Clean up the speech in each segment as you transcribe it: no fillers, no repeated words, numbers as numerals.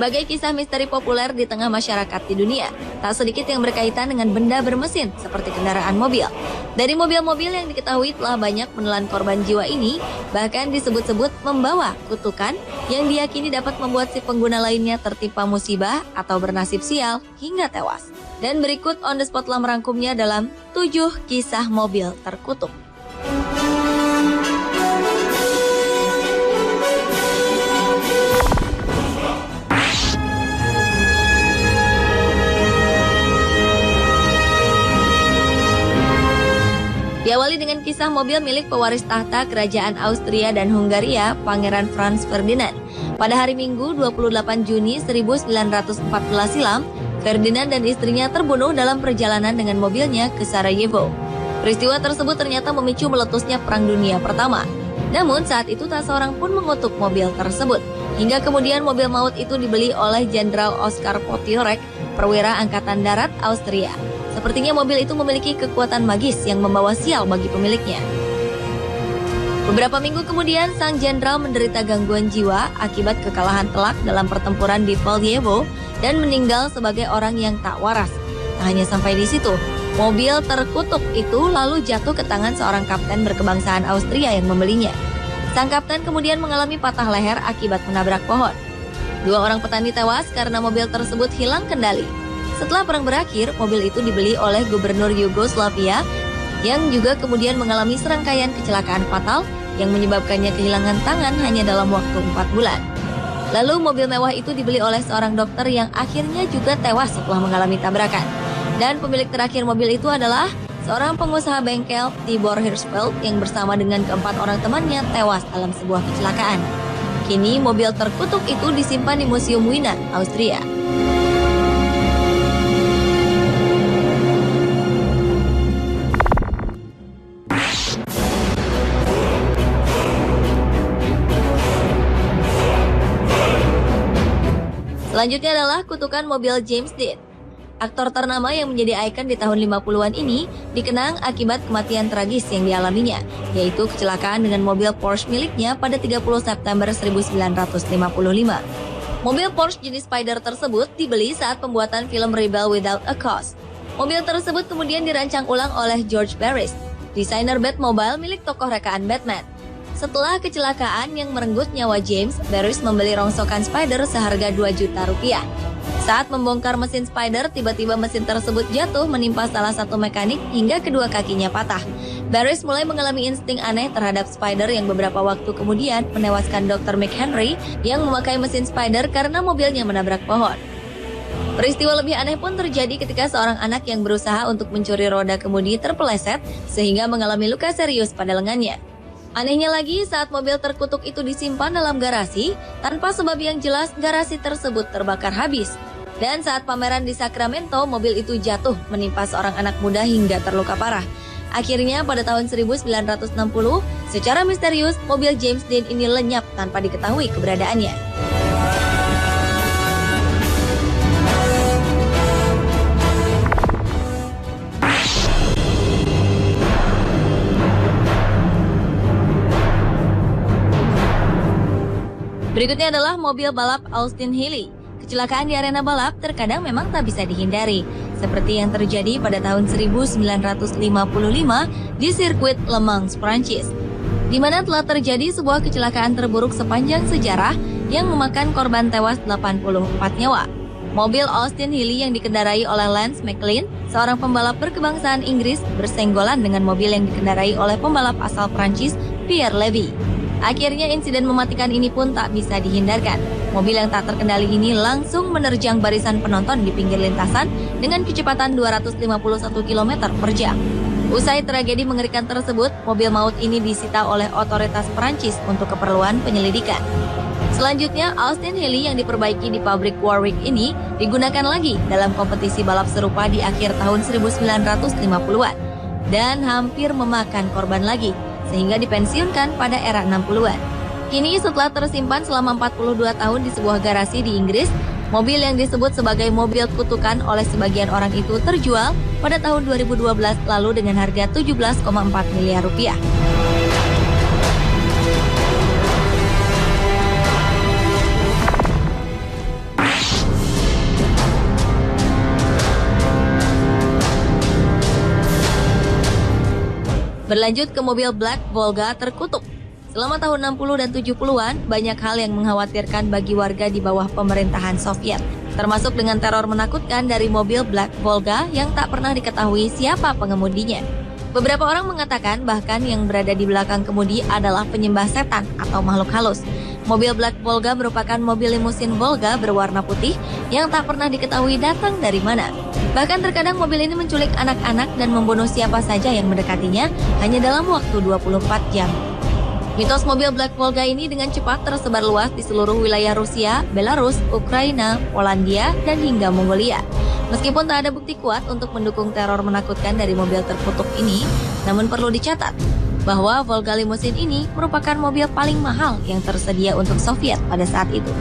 Berbagai kisah misteri populer di tengah masyarakat di dunia, tak sedikit yang berkaitan dengan benda bermesin seperti kendaraan mobil. Dari mobil-mobil yang diketahui telah banyak menelan korban jiwa ini, bahkan disebut-sebut membawa kutukan yang diyakini dapat membuat si pengguna lainnya tertimpa musibah atau bernasib sial hingga tewas. Dan berikut on the spot telah merangkumnya dalam 7 kisah mobil terkutuk. Diawali dengan kisah mobil milik pewaris tahta Kerajaan Austria dan Hungaria, Pangeran Franz Ferdinand. Pada hari Minggu 28 Juni 1914 silam, Ferdinand dan istrinya terbunuh dalam perjalanan dengan mobilnya ke Sarajevo. Peristiwa tersebut ternyata memicu meletusnya Perang Dunia Pertama. Namun saat itu tak seorang pun mengutuk mobil tersebut. Hingga kemudian mobil maut itu dibeli oleh Jenderal Oskar Potiorek, perwira Angkatan Darat Austria. Sepertinya mobil itu memiliki kekuatan magis yang membawa sial bagi pemiliknya. Beberapa minggu kemudian, sang jenderal menderita gangguan jiwa akibat kekalahan telak dalam pertempuran di Valjevo dan meninggal sebagai orang yang tak waras. Tak hanya sampai di situ, mobil terkutuk itu lalu jatuh ke tangan seorang kapten berkebangsaan Austria yang membelinya. Sang kapten kemudian mengalami patah leher akibat menabrak pohon. 2 orang petani tewas karena mobil tersebut hilang kendali. Setelah perang berakhir, mobil itu dibeli oleh gubernur Yugoslavia yang juga kemudian mengalami serangkaian kecelakaan fatal yang menyebabkannya kehilangan tangan hanya dalam waktu 4 bulan. Lalu mobil mewah itu dibeli oleh seorang dokter yang akhirnya juga tewas setelah mengalami tabrakan. Dan pemilik terakhir mobil itu adalah seorang pengusaha bengkel Tibor Hirschfeld yang bersama dengan keempat orang temannya tewas dalam sebuah kecelakaan. Kini mobil terkutuk itu disimpan di Museum Wiener, Austria. Selanjutnya adalah kutukan mobil James Dean. Aktor ternama yang menjadi ikon di tahun 50-an ini dikenang akibat kematian tragis yang dialaminya, yaitu kecelakaan dengan mobil Porsche miliknya pada 30 September 1955. Mobil Porsche jenis Spider tersebut dibeli saat pembuatan film Rebel Without a Cause. Mobil tersebut kemudian dirancang ulang oleh George Barris, desainer Batmobile milik tokoh rekaan Batman. Setelah kecelakaan yang merenggut nyawa James, Barris membeli rongsokan Spider seharga 2 juta rupiah. Saat membongkar mesin Spider, tiba-tiba mesin tersebut jatuh menimpa salah satu mekanik hingga kedua kakinya patah. Barris mulai mengalami insting aneh terhadap Spider yang beberapa waktu kemudian menewaskan Dr. McHenry yang memakai mesin Spider karena mobilnya menabrak pohon. Peristiwa lebih aneh pun terjadi ketika seorang anak yang berusaha untuk mencuri roda kemudi terpeleset sehingga mengalami luka serius pada lengannya. Anehnya lagi, saat mobil terkutuk itu disimpan dalam garasi, tanpa sebab yang jelas garasi tersebut terbakar habis. Dan saat pameran di Sacramento, mobil itu jatuh menimpa seorang anak muda hingga terluka parah. Akhirnya pada tahun 1960, secara misterius, mobil James Dean ini lenyap tanpa diketahui keberadaannya. Berikutnya adalah mobil balap Austin Healey. Kecelakaan di arena balap terkadang memang tak bisa dihindari, seperti yang terjadi pada tahun 1955 di sirkuit Le Mans, Prancis, di mana telah terjadi sebuah kecelakaan terburuk sepanjang sejarah yang memakan korban tewas 84 nyawa. Mobil Austin Healey yang dikendarai oleh Lance McLean, seorang pembalap berkebangsaan Inggris, bersenggolan dengan mobil yang dikendarai oleh pembalap asal Prancis, Pierre Levy. Akhirnya insiden mematikan ini pun tak bisa dihindarkan. Mobil yang tak terkendali ini langsung menerjang barisan penonton di pinggir lintasan dengan kecepatan 251 km per jam. Usai tragedi mengerikan tersebut, mobil maut ini disita oleh otoritas Perancis untuk keperluan penyelidikan. Selanjutnya, Austin Healey yang diperbaiki di pabrik Warwick ini digunakan lagi dalam kompetisi balap serupa di akhir tahun 1950-an dan hampir memakan korban lagi, sehingga dipensiunkan pada era 60-an. Kini setelah tersimpan selama 42 tahun di sebuah garasi di Inggris, mobil yang disebut sebagai mobil kutukan oleh sebagian orang itu terjual pada tahun 2012 lalu dengan harga 17,4 miliar rupiah. Berlanjut ke mobil Black Volga terkutuk. Selama tahun 60 dan 70-an, banyak hal yang mengkhawatirkan bagi warga di bawah pemerintahan Soviet, termasuk dengan teror menakutkan dari mobil Black Volga yang tak pernah diketahui siapa pengemudinya. Beberapa orang mengatakan bahkan yang berada di belakang kemudi adalah penyembah setan atau makhluk halus. Mobil Black Volga merupakan mobil limusin Volga berwarna putih yang tak pernah diketahui datang dari mana. Bahkan terkadang mobil ini menculik anak-anak dan membunuh siapa saja yang mendekatinya hanya dalam waktu 24 jam. Mitos mobil Black Volga ini dengan cepat tersebar luas di seluruh wilayah Rusia, Belarus, Ukraina, Polandia, dan hingga Mongolia. Meskipun tak ada bukti kuat untuk mendukung teror menakutkan dari mobil terkutuk ini, namun perlu dicatat bahwa Volga Limousine ini merupakan mobil paling mahal yang tersedia untuk Soviet pada saat itu.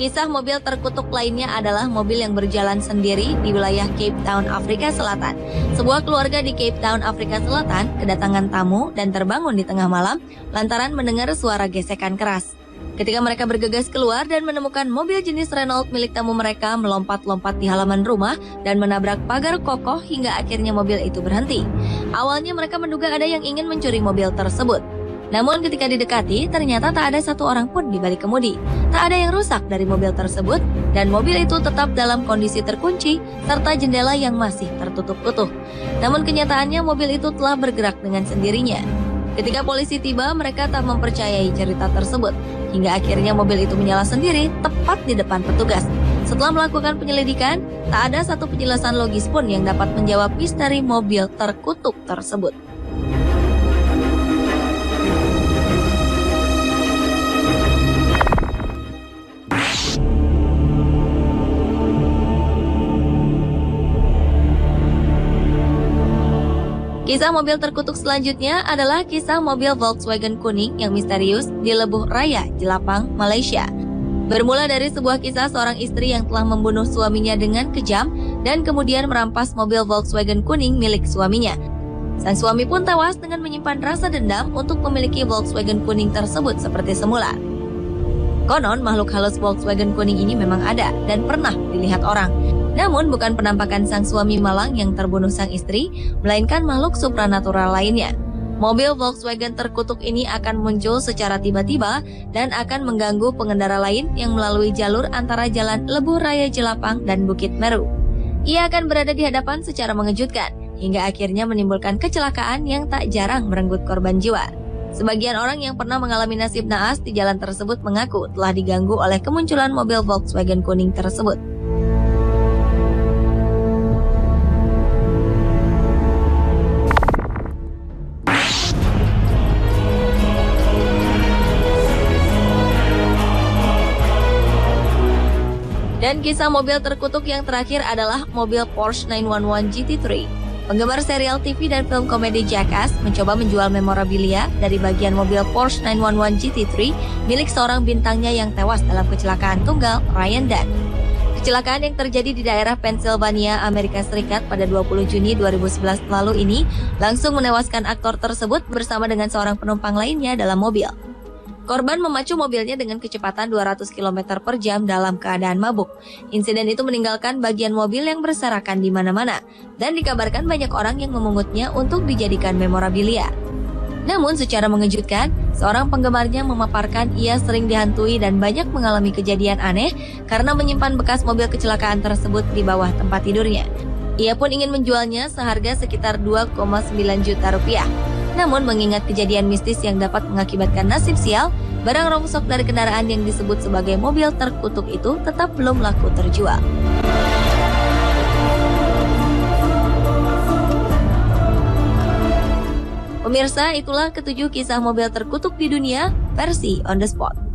Kisah mobil terkutuk lainnya adalah mobil yang berjalan sendiri di wilayah Cape Town, Afrika Selatan. Sebuah keluarga di Cape Town, Afrika Selatan kedatangan tamu dan terbangun di tengah malam lantaran mendengar suara gesekan keras. Ketika mereka bergegas keluar dan menemukan mobil jenis Renault milik tamu mereka melompat-lompat di halaman rumah dan menabrak pagar kokoh hingga akhirnya mobil itu berhenti. Awalnya mereka menduga ada yang ingin mencuri mobil tersebut. Namun ketika didekati, ternyata tak ada satu orang pun di balik kemudi. Tak ada yang rusak dari mobil tersebut, dan mobil itu tetap dalam kondisi terkunci, serta jendela yang masih tertutup utuh. Namun kenyataannya mobil itu telah bergerak dengan sendirinya. Ketika polisi tiba, mereka tak mempercayai cerita tersebut, hingga akhirnya mobil itu menyala sendiri tepat di depan petugas. Setelah melakukan penyelidikan, tak ada satu penjelasan logis pun yang dapat menjawab misteri mobil terkutuk tersebut. Kisah mobil terkutuk selanjutnya adalah kisah mobil Volkswagen kuning yang misterius di Lebuh Raya, Jelapang, Malaysia. Bermula dari sebuah kisah seorang istri yang telah membunuh suaminya dengan kejam dan kemudian merampas mobil Volkswagen kuning milik suaminya. Sang suami pun tewas dengan menyimpan rasa dendam untuk memiliki Volkswagen kuning tersebut seperti semula. Konon, makhluk halus Volkswagen kuning ini memang ada dan pernah dilihat orang. Namun bukan penampakan sang suami malang yang terbunuh sang istri, melainkan makhluk supranatural lainnya. Mobil Volkswagen terkutuk ini akan muncul secara tiba-tiba dan akan mengganggu pengendara lain yang melalui jalur antara jalan Lebuh Raya Jelapang dan Bukit Meru. Ia akan berada di hadapan secara mengejutkan, hingga akhirnya menimbulkan kecelakaan yang tak jarang merenggut korban jiwa. Sebagian orang yang pernah mengalami nasib naas di jalan tersebut mengaku telah diganggu oleh kemunculan mobil Volkswagen kuning tersebut. Dan kisah mobil terkutuk yang terakhir adalah mobil Porsche 911 GT3. Penggemar serial TV dan film komedi Jackass mencoba menjual memorabilia dari bagian mobil Porsche 911 GT3 milik seorang bintangnya yang tewas dalam kecelakaan tunggal, Ryan Dunn. Kecelakaan yang terjadi di daerah Pennsylvania, Amerika Serikat pada 20 Juni 2011 lalu ini langsung menewaskan aktor tersebut bersama dengan seorang penumpang lainnya dalam mobil. Korban memacu mobilnya dengan kecepatan 200 km per jam dalam keadaan mabuk. Insiden itu meninggalkan bagian mobil yang berserakan di mana-mana, dan dikabarkan banyak orang yang memungutnya untuk dijadikan memorabilia. Namun secara mengejutkan, seorang penggemarnya memaparkan ia sering dihantui dan banyak mengalami kejadian aneh karena menyimpan bekas mobil kecelakaan tersebut di bawah tempat tidurnya. Ia pun ingin menjualnya seharga sekitar 2,9 juta rupiah. Namun mengingat kejadian mistis yang dapat mengakibatkan nasib sial, barang rongsok dari kendaraan yang disebut sebagai mobil terkutuk itu tetap belum laku terjual. Pemirsa, itulah ketujuh kisah mobil terkutuk di dunia versi on the spot.